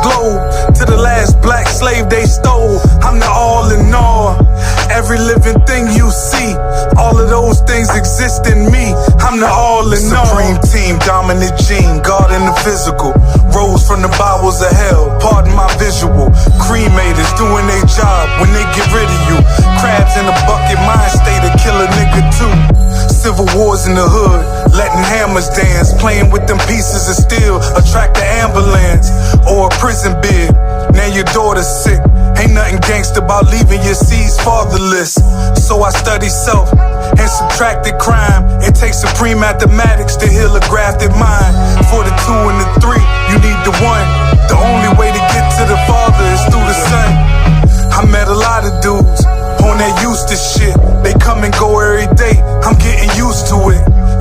globe. To the last black slave they stole, I'm the all in all. Every living thing you see, all of those things exist in me. I'm the all in all. Supreme team, dominant gene, God in the physical. Rose from the bowels of hell, pardon my visual. Cremators doing their job when they get rid of you. Crabs in a bucket, mind state to kill a nigga too. Civil wars in the hood, letting hammers dance. Playing with them pieces of steel, attract the ambulance. Or a prison bid, now your daughter's sick. Ain't nothing gangsta about leaving your seeds fatherless. So I study self and subtracted crime. It takes supreme mathematics to heal a grafted mind. For the 2 and the 3, you need the 1. The only way to get to the Father is through the Son. I met a lot of dudes on that used to shit. They come and go every day, I'm getting used to it.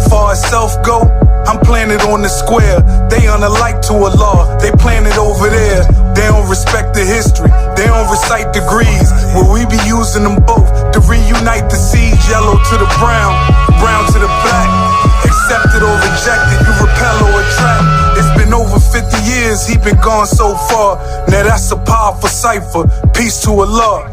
Far as self go, I'm planted on the square. They unalike to a law, they planted over there. They don't respect the history, they don't recite degrees. Will we be using them both to reunite the seeds? Yellow to the brown, brown to the black. Accepted or rejected, you repel or attract. It's been over 50 years, he been gone so far. Now that's a powerful cipher, peace to Allah.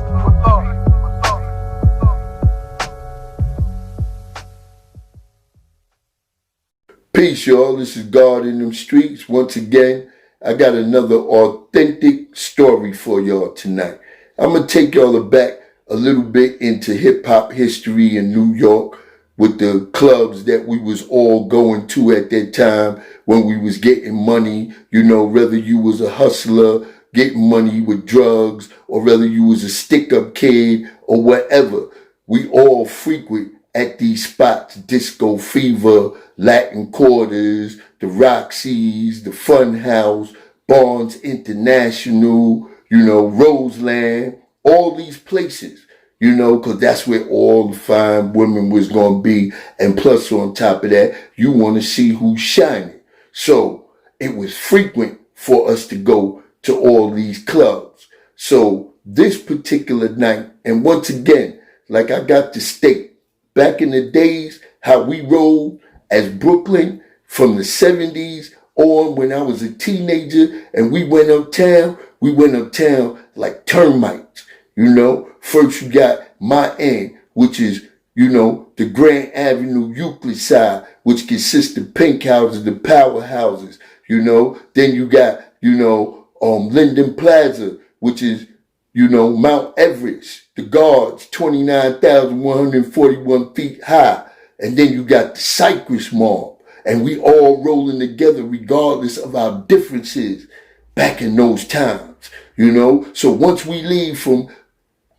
Peace, y'all. This is God in them streets. Once again, I got another authentic story for y'all tonight. I'm going to take y'all back a little bit into hip-hop history in New York with the clubs that we was all going to at that time when we was getting money. You know, whether you was a hustler, getting money with drugs, or whether you was a stick-up kid or whatever. We all frequent at these spots: Disco Fever, Latin Quarters, the Roxy's, the Fun House, Barnes International, you know, Roseland, all these places, you know, because that's where all the fine women was going to be. And plus on top of that, you want to see who's shining. So it was frequent for us to go to all these clubs. So this particular night, and once again, like I got to state, back in the days, how we rolled as Brooklyn from the 70s on when I was a teenager and we went uptown like termites, you know. First you got my end, which is, you know, the Grand Avenue Euclid side, which consists of pink houses, the powerhouses, you know. Then you got, you know, Linden Plaza, which is, you know, Mount Everest, the guards, 29,141 feet high. And then you got the Cypress Mob. And we all rolling together regardless of our differences back in those times, you know. So once we leave from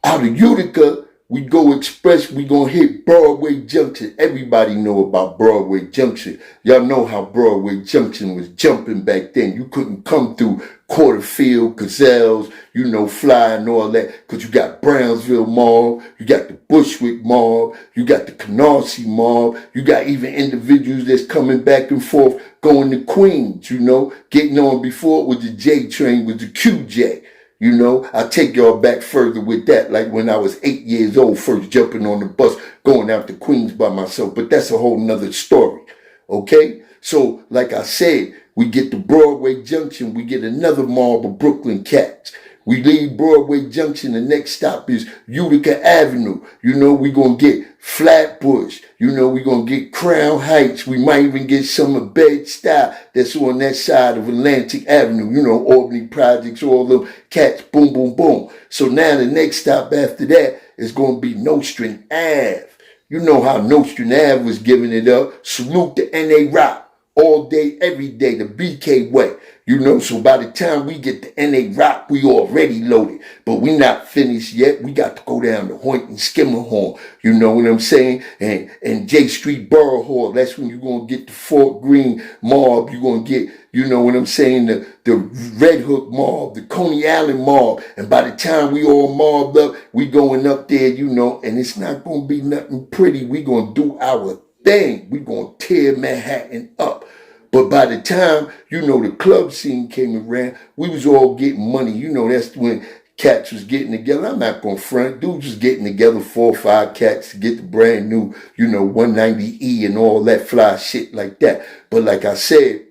out of Utica, we go express, we gonna hit Broadway Junction. Everybody know about Broadway Junction. Y'all know how Broadway Junction was jumping back then. You couldn't come through Quarterfield, Gazelles, you know, Fly and all that, because you got Brownsville Mob, you got the Bushwick Mob, you got the Canarsie Mob, you got even individuals that's coming back and forth going to Queens, you know, getting on before it was the J train, with the QJ. You know, I take y'all back further with that, like when I was 8 years old, first jumping on the bus, going out to Queens by myself. But that's a whole nother story, okay? So, like I said, we get to Broadway Junction, we get another mob of Brooklyn cats. We leave Broadway Junction, the next stop is Utica Avenue. You know, we gonna get Flatbush. You know, we gonna get Crown Heights. We might even get some of Bed-Stuy that's on that side of Atlantic Avenue. You know, Albany Projects, all them cats, boom, boom, boom. So now the next stop after that is gonna be Nostrand Ave. You know how Nostrand Ave was giving it up. Salute to N.A. Rock. All day, every day, the BK way. You know, so by the time we get to N.A. Rock, we already loaded. But we not finished yet. We got to go down to Hoyt and Skimmerhorn. You know what I'm saying? And J Street Borough Hall. That's when you're going to get the Fort Greene mob. You're going to get, you know what I'm saying, the Red Hook mob, the Coney Island mob. And by the time we all mobbed up, we going up there, you know, and it's not going to be nothing pretty. We going to do our thing. We going to tear Manhattan up. But by the time, you know, the club scene came around, we was all getting money. You know, that's when cats was getting together. I'm not going to front. Dudes was getting together, 4 or 5 cats to get the brand new, you know, 190E and all that fly shit like that. But like I said,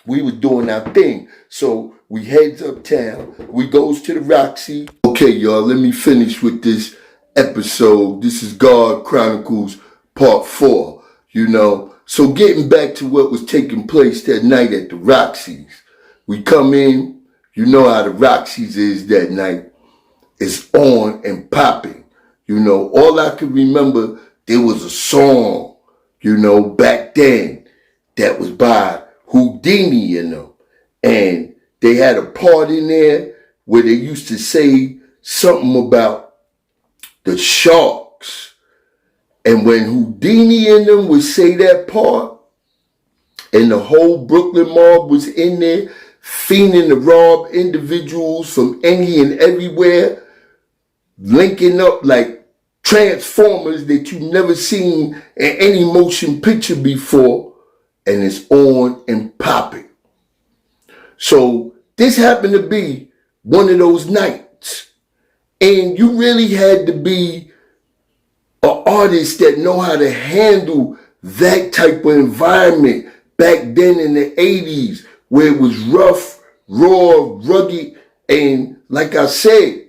we was doing our thing. So we heads uptown. We goes to the Roxy. Okay, y'all, let me finish with this episode. This is God Chronicles Part 4, So getting back to what was taking place that night at the Roxy's. We come in, you know how the Roxy's is that night. It's on and popping. All I can remember, there was a song, back then that was by Houdini and them. And they had a part in there where they used to say something about the sharks. And when Houdini and them would say that part, and the whole Brooklyn mob was in there, fiending to rob individuals from any and everywhere, linking up like Transformers that you've never seen in any motion picture before, and it's on and popping. So this happened to be one of those nights, and you really had to be an artist that know how to handle that type of environment back then in the 80s, where it was rough, raw, rugged, and like I said,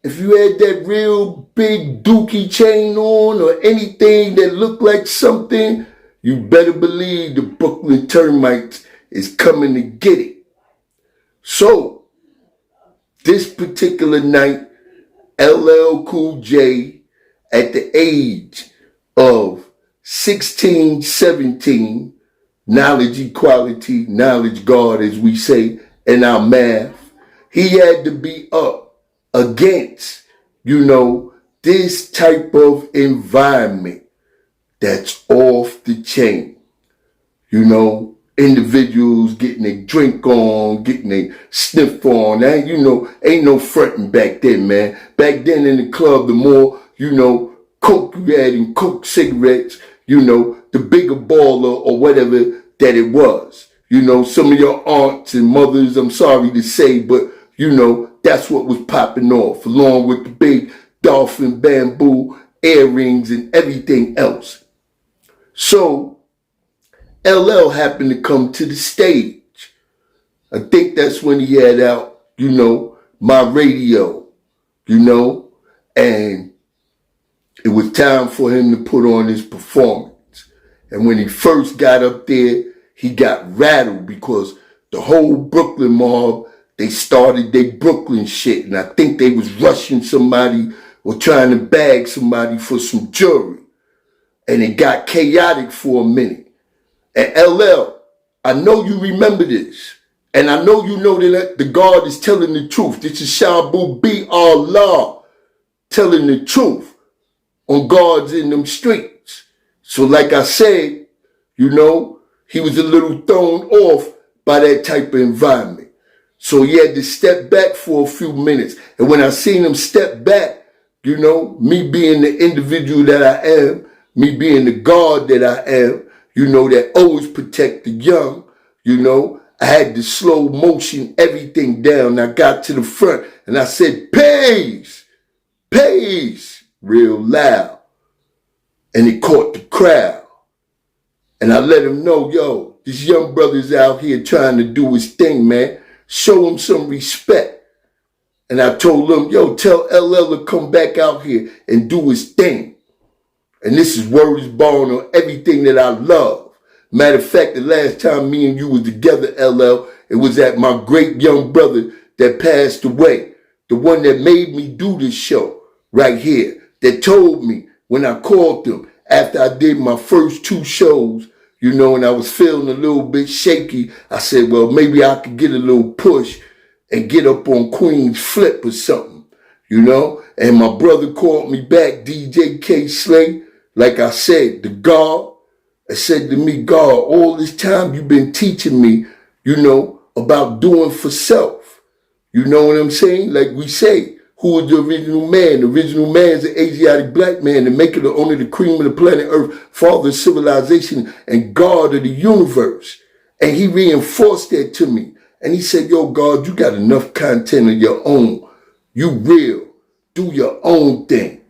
if you had that real big dookie chain on or anything that looked like something, you better believe the Brooklyn Termites is coming to get it. So, this particular night, LL Cool J, at the age of 16, 17, knowledge equality, knowledge God, as we say in our math, he had to be up against, this type of environment that's off the chain. Individuals getting their drink on, getting their sniff on. That, ain't no fronting back then, man. Back then in the club, the more, coke you had and coke cigarettes, the bigger baller or whatever that it was. Some of your aunts and mothers, I'm sorry to say, but, that's what was popping off, along with the big dolphin bamboo earrings and everything else. So, LL happened to come to the stage. I think that's when he had out, My Radio, and it was time for him to put on his performance. And when he first got up there, he got rattled because the whole Brooklyn mob, they started their Brooklyn shit. And I think they was rushing somebody or trying to bag somebody for some jewelry. And it got chaotic for a minute. And LL, I know you remember this. And I know you know that the God is telling the truth. This is Shabu B. Allah telling the truth on guards in them streets. So like I said, he was a little thrown off by that type of environment. So he had to step back for a few minutes. And when I seen him step back, me being the individual that I am, me being the God that I am, that always protect the young, I had to slow motion everything down. I got to the front and I said, peace, real loud. And it caught the crowd. And I let him know, yo, this young brother's out here trying to do his thing, man. Show him some respect. And I told him, yo, tell LL to come back out here and do his thing. And this is word is born on everything that I love. Matter of fact, the last time me and you was together, LL, it was at my great young brother that passed away. The one that made me do this show right here. That told me when I called him after I did my first 2 shows, and I was feeling a little bit shaky, I said, well, maybe I could get a little push and get up on Queen's Flip or something, And my brother called me back, DJ K Slay, like I said, the God. I said to me, God, all this time you've been teaching me, about doing for self. You know what I'm saying? Like we say, who is the original man? The original man is the Asiatic black man, the maker, the owner, the cream of the planet Earth, father of civilization, and God of the universe. And he reinforced that to me. And he said, yo, God, you got enough content of your own. You real. Do your own thing.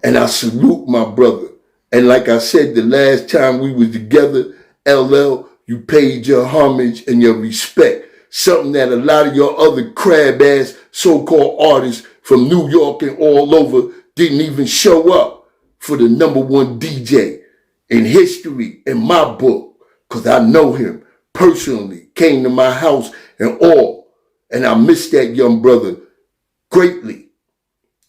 And I salute my brother. And like I said, the last time we was together, LL, you paid your homage and your respect Something that a lot of your other crab-ass so-called artists from New York and all over didn't even show up for the #1 DJ in history in my book. Because I know him personally, came to my house and all. And I miss that young brother greatly.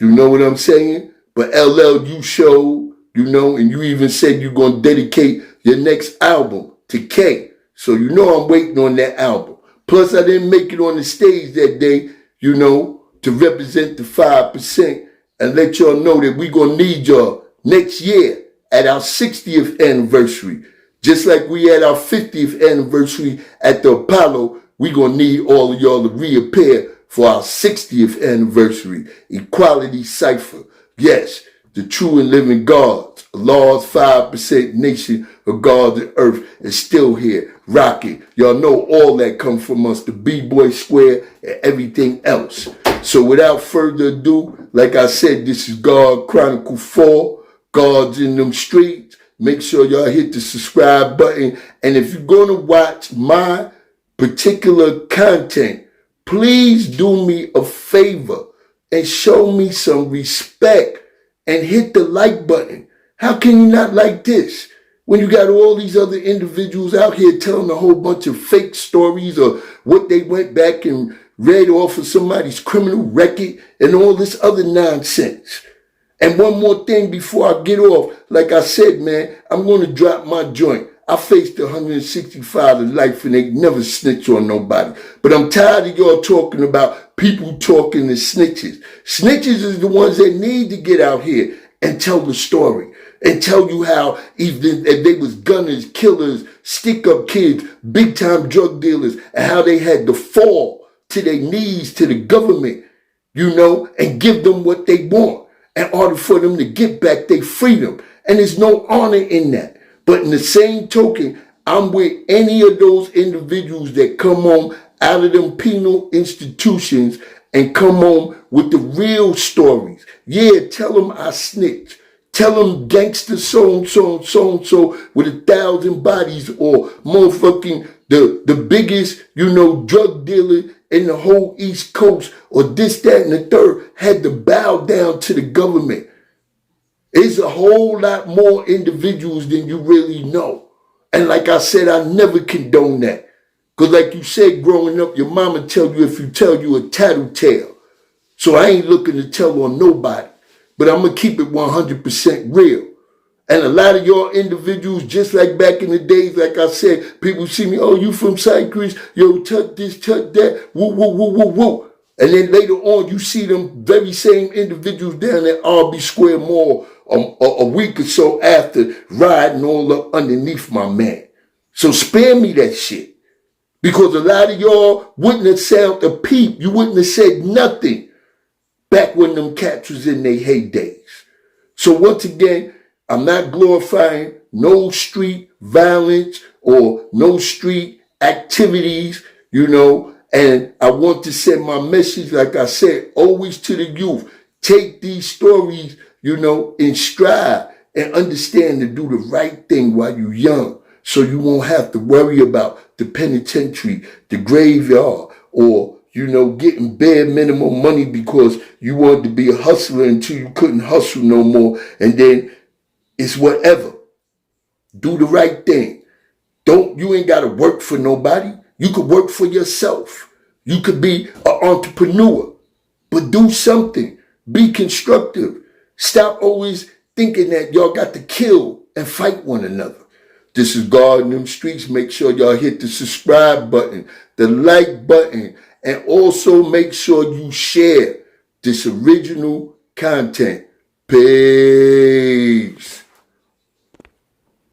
You know what I'm saying? But LL, you showed, you know, and you even said you're going to dedicate your next album to K. So you know I'm waiting on that album. Plus, I didn't make it on the stage that day, you know, to represent the 5% and let y'all know that we're going to need y'all next year at our 60th anniversary. Just like we had our 50th anniversary at the Apollo, we're going to need all of y'all to reappear for our 60th anniversary. Equality Cypher. Yes, the true and living gods, Allah's 5% nation of God and earth is still here, rocking. Y'all know all that comes from us, the B-Boy Square and everything else. So without further ado, like I said, this is God Chronicles 4, Gods in them streets. Make sure y'all hit the subscribe button. And if you're going to watch my particular content, please do me a favor and show me some respect and hit the like button. How can you not like this when you got all these other individuals out here telling a whole bunch of fake stories or what they went back and read off of somebody's criminal record and all this other nonsense? And one more thing before I get off, like I said, man, I'm going to drop my joint. I faced 165 to life and they never snitch on nobody. But I'm tired of y'all talking about people talking to snitches. Snitches is the ones that need to get out here and tell the story and tell you how even if they was gunners, killers, stick-up kids, big-time drug dealers, and how they had to fall to their knees to the government, you know, and give them what they want in order for them to get back their freedom. And there's no honor in that. But in the same token, I'm with any of those individuals that come home out of them penal institutions and come home with the real stories. Yeah, tell them I snitched. Tell them gangster so-and-so and so-and-so with 1,000 bodies or motherfucking the biggest, you know, drug dealer in the whole East Coast or this, that, and the third had to bow down to the government. It's a whole lot more individuals than you really know. And like I said, I never condone that. Because like you said, growing up, your mama tell you if you tell you a tattletale. So I ain't looking to tell on nobody. But I'm going to keep it 100% real. And a lot of y'all individuals, just like back in the days, like I said, people see me, oh, you from Cyprus, yo, touch this, touch that, woo, woo, woo, woo, woo. And then later on, you see them very same individuals down at RB Square Mall a week or so after riding all up underneath my man. So spare me that shit. Because a lot of y'all wouldn't have sounded a peep. You wouldn't have said nothing back when them cats was in their heydays. So once again, I'm not glorifying no street violence or no street activities, you know, and I want to send my message, like I said, always to the youth. Take these stories, you know, in stride and understand to do the right thing while you're young so you won't have to worry about the penitentiary, the graveyard, or, you know, getting bare minimum money because you wanted to be a hustler until you couldn't hustle no more. And then it's whatever. Do the right thing. You ain't got to work for nobody. You could work for yourself. You could be an entrepreneur, but do something. Be constructive. Stop always thinking that y'all got to kill and fight one another. This is God in them streets. Make sure y'all hit the subscribe button, the like button, and also make sure you share this original content. Peace.